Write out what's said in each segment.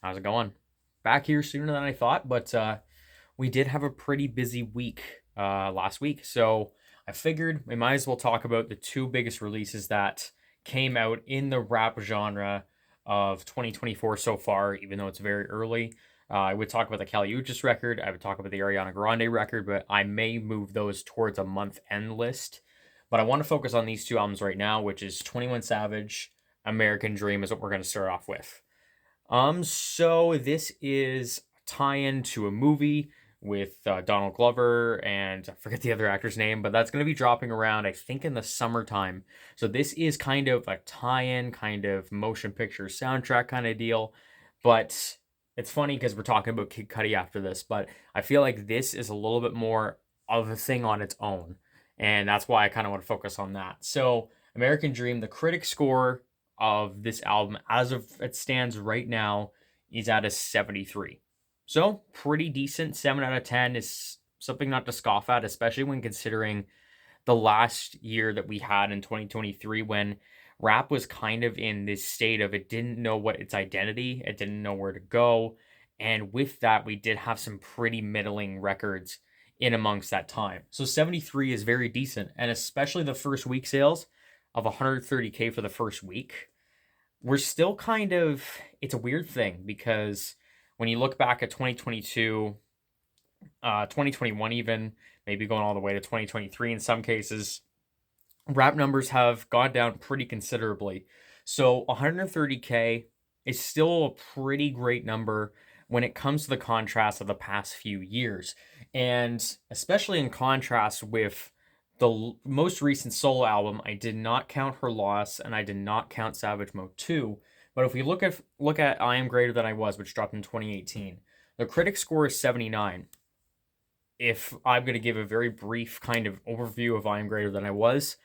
How's it going? Back here sooner than I thought, but we did have a pretty busy week last week. So I figured we might as well talk about the two biggest releases that came out in the rap genre of 2024 so far, even though it's very early. I would talk about the Kali Uchis record. I would talk about the Ariana Grande record, but I may move those towards a month end list. But I want to focus on these two albums right now, which is 21 Savage, American Dream is what we're going to start off with. So this is a tie-in to a movie with Donald Glover and I forget the other actor's name, but that's going to be dropping around, I think, in the summertime. So this is kind of a tie-in, kind of motion picture soundtrack kind of deal. But it's funny because we're talking about Kid Cudi after this, but I feel like this is a little bit more of a thing on its own. And that's why I kind of want to focus on that. So American Dream, the critic score of this album as of it stands right now is at a 73. So pretty decent. 7 out of 10 is something not to scoff at, especially when considering the last year that we had in 2023 when rap was kind of in this state of it didn't know what its identity, it didn't know where to go. And with that, we did have some pretty middling records in amongst that time. So 73 is very decent. And especially the first week sales of 130K for the first week, we're still kind of, it's a weird thing because when you look back at 2022, 2021 even, maybe going all the way to 2023 in some cases, rap numbers have gone down pretty considerably. So 130K is still a pretty great number when it comes to the contrast of the past few years. And especially in contrast with the most recent solo album, I did not count Her Loss and I did not count Savage Mode 2. But if we look at I Am Greater Than I Was, which dropped in 2018, the critic score is 79. If I'm going to give a very brief kind of overview of I Am Greater Than I Was,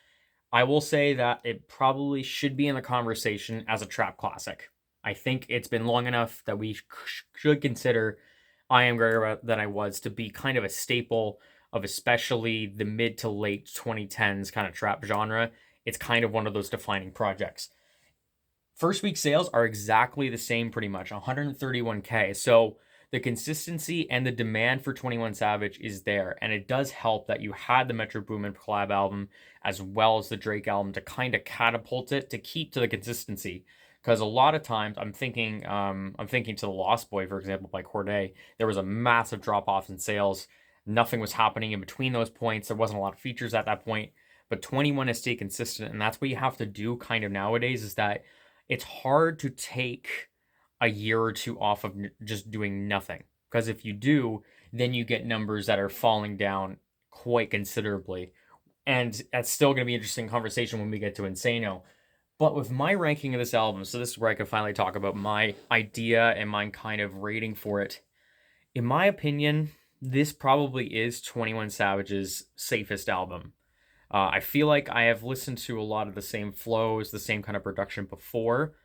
I will say that it probably should be in the conversation as a trap classic. I think it's been long enough that we should consider I Am Greater Than I Was to be kind of a staple of especially the mid to late 2010s kind of trap genre. It's kind of one of those defining projects. First week sales are exactly the same pretty much, 131K. So the consistency and the demand for 21 Savage is there. And it does help that you had the Metro Boomin collab album as well as the Drake album to kind of catapult it to keep to the consistency. Because a lot of times I'm thinking to the Lost Boy, for example, by Corday, there was a massive drop off in sales. Nothing was happening in between those points. There wasn't a lot of features at that point. But 21 has stayed consistent, and that's what you have to do kind of nowadays, is that it's hard to take a year or two off of just doing nothing. Because if you do, then you get numbers that are falling down quite considerably. And that's still going to be an interesting conversation when we get to Insano. But with my ranking of this album, so this is where I can finally talk about my idea and my kind of rating for it. In my opinion, this probably is 21 Savage's safest album. I feel like I have listened to a lot of the same flows, the same kind of production before,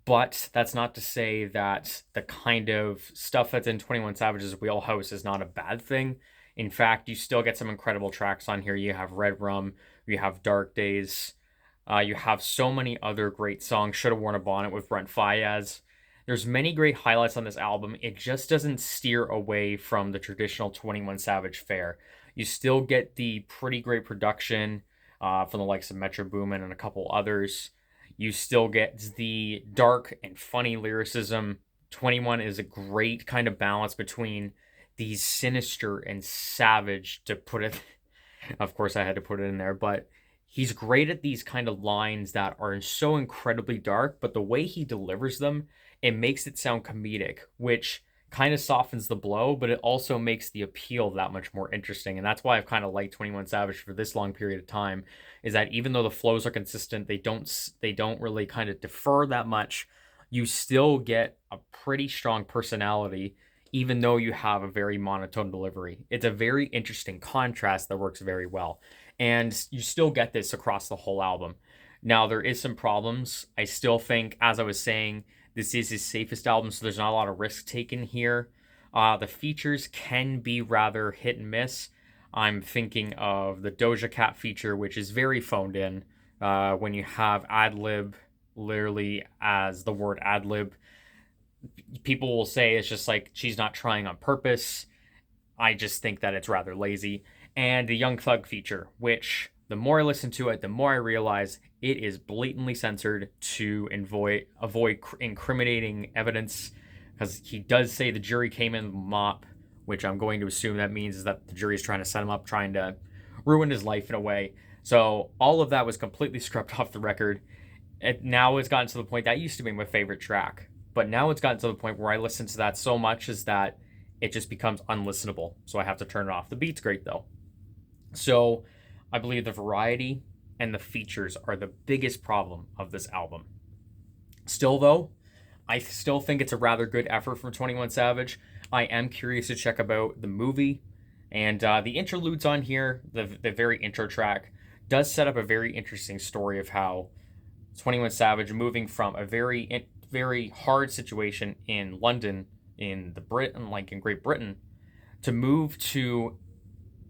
but that's not to say that the kind of stuff that's in 21 Savage's wheelhouse is not a bad thing. In fact, you still get some incredible tracks on here. You have Red Rum, you have Dark Days, you have so many other great songs. Should Have Worn a Bonnet with Brent Faiyaz. There's many great highlights on this album. It just doesn't steer away from the traditional 21 Savage fare. You still get the pretty great production from the likes of Metro Boomin and a couple others. You still get the dark and funny lyricism. 21 is a great kind of balance between these sinister and savage, to put it. Of course, I had to put it in there, but he's great at these kind of lines that are so incredibly dark, but the way he delivers them, it makes it sound comedic, which kind of softens the blow, but it also makes the appeal that much more interesting. And that's why I've kind of liked 21 Savage for this long period of time, is that even though the flows are consistent, they don't really kind of defer that much. You still get a pretty strong personality, even though you have a very monotone delivery. It's a very interesting contrast that works very well. And you still get this across the whole album. Now, there is some problems. I still think, as I was saying, this is his safest album, so there's not a lot of risk taken here. The features can be rather hit and miss. I'm thinking of the Doja Cat feature, which is very phoned in. When you have ad lib literally as the word ad lib, People will say it's just like she's not trying on purpose. I just think that it's rather lazy. And the Young Thug feature, which the more I listen to it, the more I realize it is blatantly censored to avoid incriminating evidence, because he does say the jury came in with a mop, which I'm going to assume that means is that the jury is trying to set him up, trying to ruin his life in a way. So all of that was completely scrubbed off the record. Now it's gotten to the point that used to be my favorite track, but now it's gotten to the point where I listen to that so much is that it just becomes unlistenable. So I have to turn it off. The beat's great though. So I believe the variety and the features are the biggest problem of this album. Still though, I still think it's a rather good effort from 21 Savage. I am curious to check about the movie, and the interludes on here, the very intro track, does set up a very interesting story of how 21 Savage moving from a very hard situation in London, in Great Britain, to move to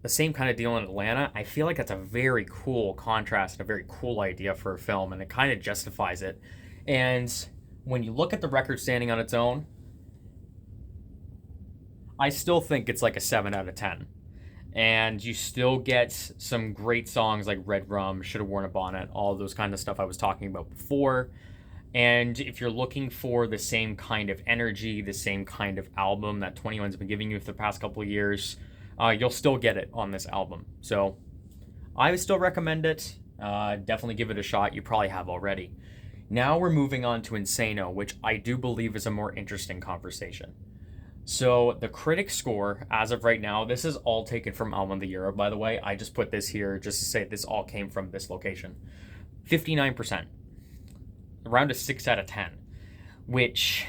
the same kind of deal in Atlanta. I feel like that's a very cool contrast, a very cool idea for a film, and it kind of justifies it. And when you look at the record standing on its own, I still think it's like a 7 out of 10. And you still get some great songs like Red Rum, Should Have Worn a Bonnet, all those kind of stuff I was talking about before. And if you're looking for the same kind of energy, the same kind of album that 21's been giving you for the past couple of years, you'll still get it on this album. So I would still recommend it. Definitely give it a shot. You probably have already. Now we're moving on to Insano, which I do believe is a more interesting conversation. So the critic score, as of right now, this is all taken from Album of the Year, by the way. I just put this here just to say this all came from this location. 59%. Around a 6 out of 10. Which,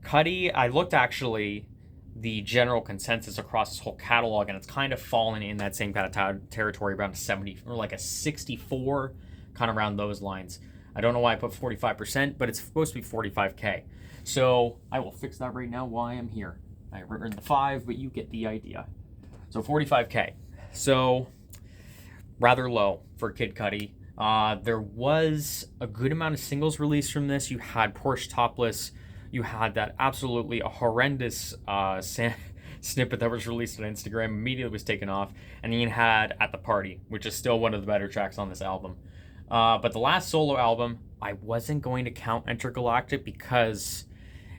Cudi, I looked actually the general consensus across this whole catalog, and it's kind of fallen in that same kind of territory, around a 70, or like a 64, kind of around those lines. I don't know why I put 45%, but it's supposed to be 45K. So I will fix that right now while I am here. I written the 5, but you get the idea. So 45K. So rather low for Kid Cudi. There was a good amount of singles released from this. You had Porsche Topless. You had that absolutely horrendous snippet that was released on Instagram, immediately was taken off. And then you had At the Party, which is still one of the better tracks on this album. But the last solo album, I wasn't going to count Intergalactic because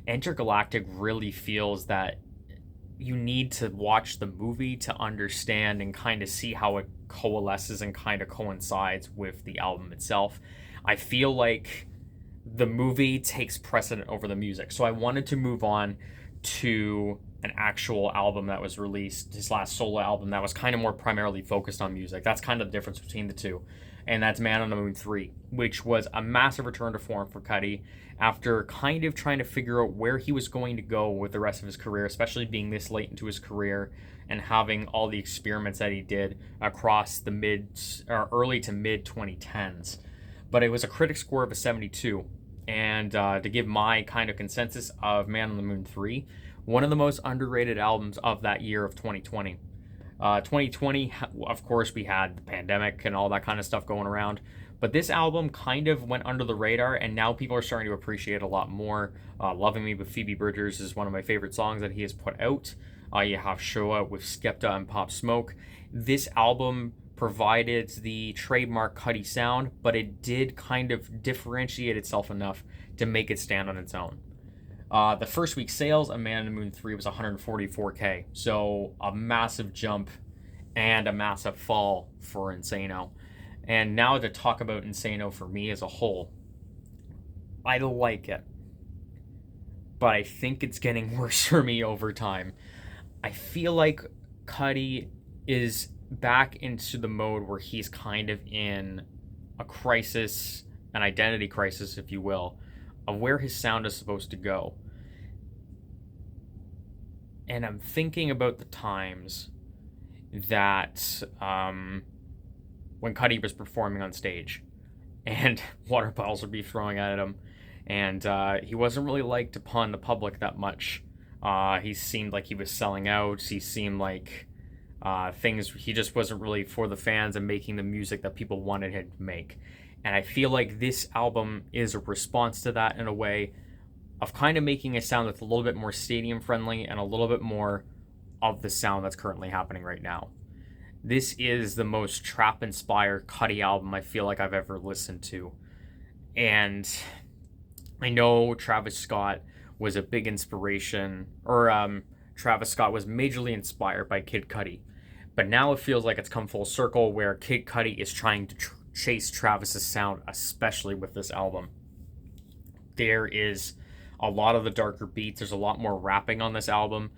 Intergalactic really feels that you need to watch the movie to understand and kind of see how it coalesces and kind of coincides with the album itself. I feel like the movie takes precedent over the music. So I wanted to move on to an actual album that was released, his last solo album that was kind of more primarily focused on music. That's kind of the difference between the two. And that's Man on the Moon 3, which was a massive return to form for Cudi after kind of trying to figure out where he was going to go with the rest of his career, especially being this late into his career and having all the experiments that he did across the early to mid 2010s. But it was a critic score of a 72. And to give my kind of consensus of Man on the Moon 3, one of the most underrated albums of that year of 2020. 2020, of course, we had the pandemic and all that kind of stuff going around. But this album kind of went under the radar, and now people are starting to appreciate it a lot more. Loving Me with Phoebe Bridgers is one of my favorite songs that he has put out. You have Show Up with Skepta and Pop Smoke. This album provided the trademark Cudi sound, but it did kind of differentiate itself enough to make it stand on its own. The first week sales of Man on the Moon 3 was 144K, so a massive jump and a massive fall for Insano. And now to talk about Insano for me as a whole, I like it, but I think it's getting worse for me over time. I feel like Cudi is back into the mode where he's kind of in a crisis, an identity crisis, if you will, of where his sound is supposed to go. And I'm thinking about the times that when Cudi was performing on stage and water bottles would be throwing at him, and he wasn't really liked upon the public that much. He seemed like he was selling out. He seemed like he just wasn't really for the fans and making the music that people wanted him to make. And I feel like this album is a response to that in a way. of kind of making a sound that's a little bit more stadium friendly and a little bit more of the sound that's currently happening right now. This is the most trap inspired Cudi album I feel like I've ever listened to. And I know Travis Scott was a big inspiration, or Travis Scott was majorly inspired by Kid Cudi. But now it feels like it's come full circle where Kid Cudi is trying to chase Travis's sound, especially with this album. There is a lot of the darker beats, there's a lot more rapping on this album,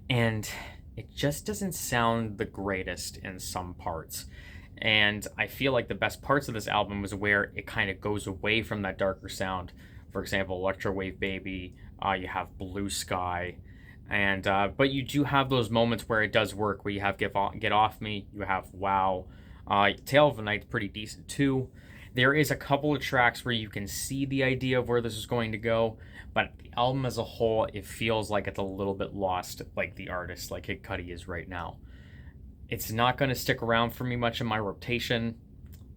and it just doesn't sound the greatest in some parts. And I feel like the best parts of this album was where it kind of goes away from that darker sound. For example, Electro Wave Baby, you have Blue Sky, and but you do have those moments where it does work, where you have Get Off Me, you have Wow, Tale of the Night's pretty decent too. There is a couple of tracks where you can see the idea of where this is going to go, but the album as a whole, it feels like it's a little bit lost, like the artist, like Kid Cudi is right now. It's not going to stick around for me much in my rotation.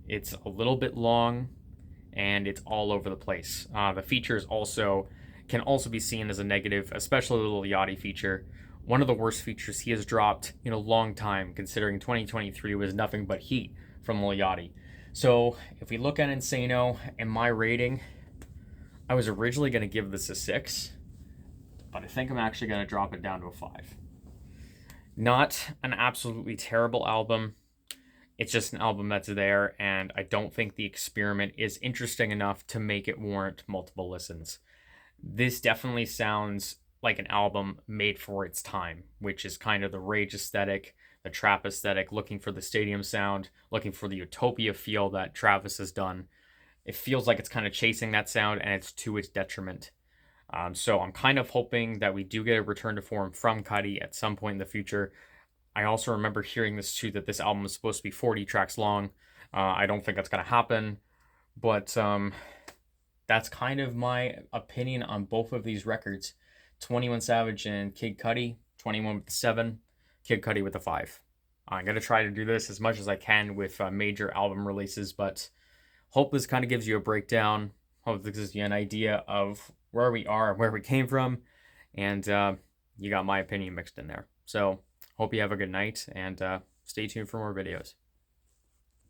It's a little bit long, and it's all over the place. The features also can also be seen as a negative, especially the Lil Yachty feature. One of the worst features he has dropped in a long time, considering 2023 was nothing but heat from Lil Yachty. So if we look at Insano and my rating, I was originally going to give this a 6, but I think I'm actually going to drop it down to a 5. Not an absolutely terrible album. It's just an album that's there, and I don't think the experiment is interesting enough to make it warrant multiple listens. This definitely sounds like an album made for its time, which is kind of the rage aesthetic, the trap aesthetic, looking for the stadium sound, looking for the utopia feel that Travis has done. It feels like it's kind of chasing that sound, and it's to its detriment. So I'm kind of hoping that we do get a return to form from Cudi at some point in the future. I also remember hearing this too, that this album is supposed to be 40 tracks long. I don't think that's going to happen, but that's kind of my opinion on both of these records. 21 Savage and Kid Cudi, 21 with the 7, Kid Cudi with the 5. I'm going to try to do this as much as I can with major album releases, but hope this kind of gives you a breakdown. Hope this gives you an idea of where we are, where we came from, and you got my opinion mixed in there. So hope you have a good night, and stay tuned for more videos.